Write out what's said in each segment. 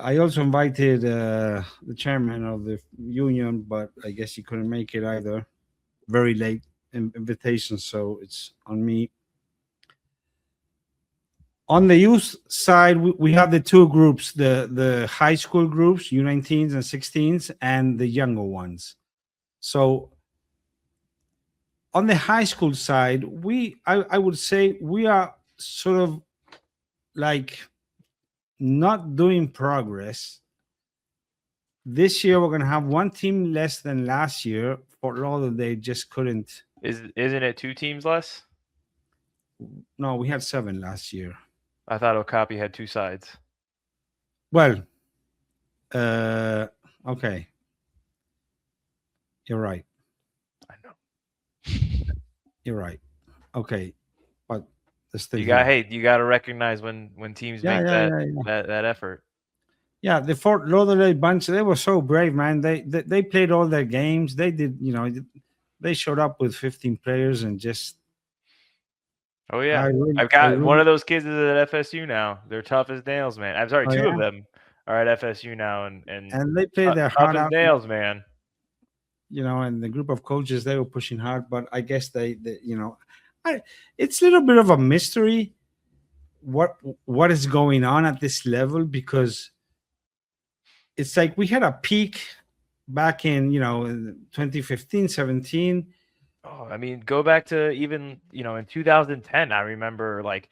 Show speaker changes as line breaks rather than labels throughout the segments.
I also invited the chairman of the union, but I guess he couldn't make it either. Very late invitation, so it's on me. On the youth side, we have the two groups: the high school groups, U19s and 16s, and the younger ones. So on the high school side, I would say we are sort of like not doing progress. This year we're gonna have one team less than last year. Fort Lauderdale, they just couldn't.
Isn't it 2 teams less?
No, we had 7 last year.
I thought Okapi had 2 sides.
Well, okay, you're right.
I know.
You're right. Okay, but
You got to recognize when teams make that effort.
Yeah, the Fort Lauderdale bunch, they were so brave, man. They played all their games. They did, they showed up with 15 players and just.
Oh yeah, I've got one of those kids is at FSU now. They're tough as nails, man. I'm sorry, 2 of them are at FSU now, and
they play their heart
out. Tough as nails, man.
And the group of coaches, they were pushing hard, but I guess they it's a little bit of a mystery what is going on at this level, because it's like we had a peak back in 2015, 17.
Oh, I mean, go back to even in 2010. I remember like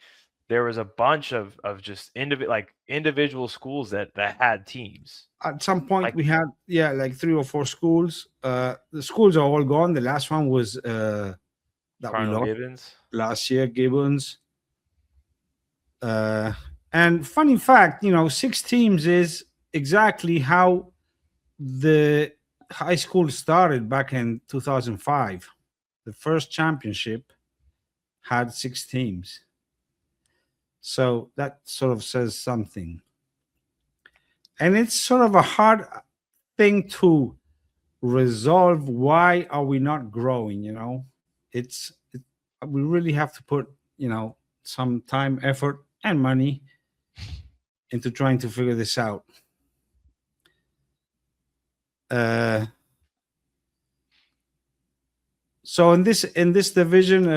there was a bunch of just individual schools that had teams.
At some point, we had like 3 or 4 schools. The schools are all gone. The last one was that we lost
Gibbons
last year, Gibbons. And funny fact, 6 teams is exactly how the high school started back in 2005. The first championship had 6 teams. So that sort of says something. And it's sort of a hard thing to resolve. Why are we not growing? We really have to put, some time, effort, and money into trying to figure this out. So in this division,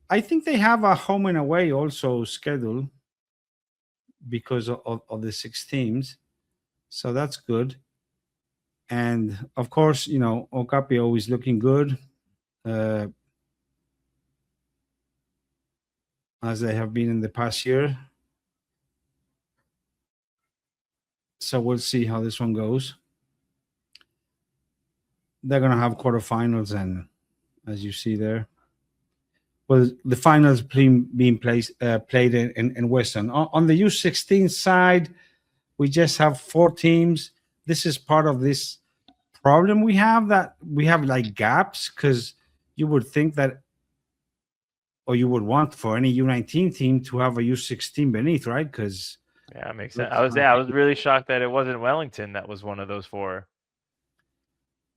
I think they have a home and away also scheduled because of the 6 teams. So that's good. And of course, Okapi always looking good, as they have been in the past year. So we'll see how this one goes. They're going to have quarterfinals, and as you see there, well, the finals being played in Western. On the U16 side, we just have 4 teams. This is part of this problem we have, that we have like gaps, because you would think that, or you would want for any U19 team to have a U16 beneath, right? Because
yeah, it makes sense. I was really shocked that it wasn't Wellington that was one of those 4.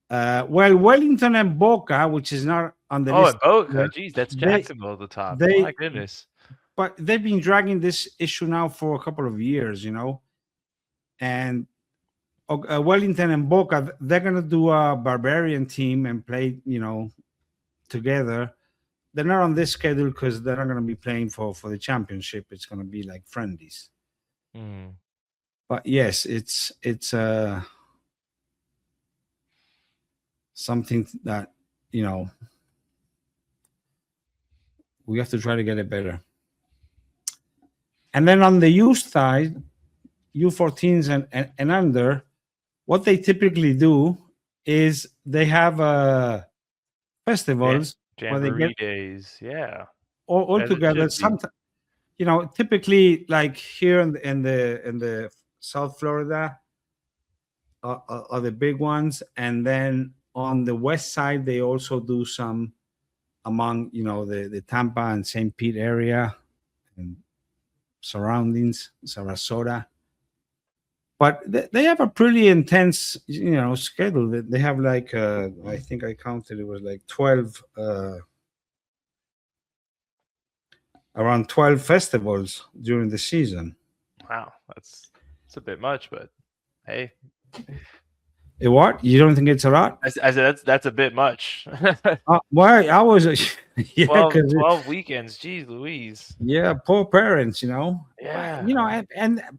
Well, Wellington and Boca, which is not on the list.
Oh, Boca, geez, that's Jacksonville at the top. My goodness.
But they've been dragging this issue now for a couple of years, and Wellington and Boca, they're going to do a Barbarian team and play, together. They're not on this schedule because they're not going to be playing for the championship. It's going to be like friendlies. But yes, it's something that, we have to try to get it better. And then on the youth side, U14s and under, what they typically do is they have festivals where they get
days,
all together. Sometimes, typically like here in the South Florida are the big ones, and then on the west side they also do some among the Tampa and St. Pete area and surroundings, Sarasota. But they have a pretty intense, schedule. They have like, I think I counted, it was like 12, around 12 festivals during the season.
Wow, that's It's a bit much, but hey.
What? You don't think it's a lot?
I said that's a bit much.
Well, I was, yeah,
12 weekends. Jeez Louise.
Yeah, poor parents,
Yeah.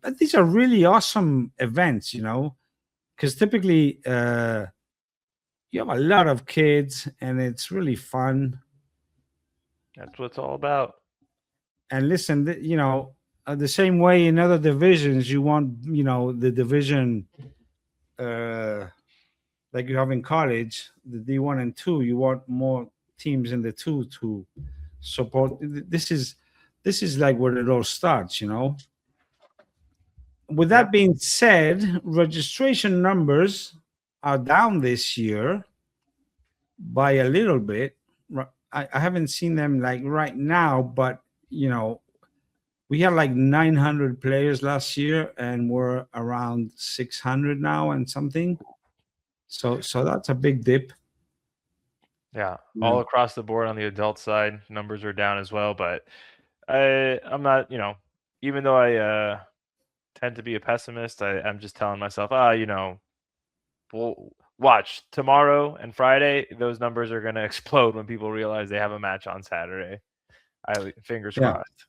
But these are really awesome events, because typically you have a lot of kids and it's really fun.
That's what it's all about.
And listen, the same way in other divisions, you want, the division like you have in college, the D1 and 2, you want more teams in the 2 to support. This is like where it all starts, With that being said, registration numbers are down this year by a little bit. I haven't seen them like right now, but we had like 900 players last year, and we're around 600 now and something. So that's a big dip.
Yeah, all across the board on the adult side, numbers are down as well. But I'm not, even though I tend to be a pessimist, I'm just telling myself, we'll watch tomorrow and Friday. Those numbers are going to explode when people realize they have a match on Saturday. Fingers crossed.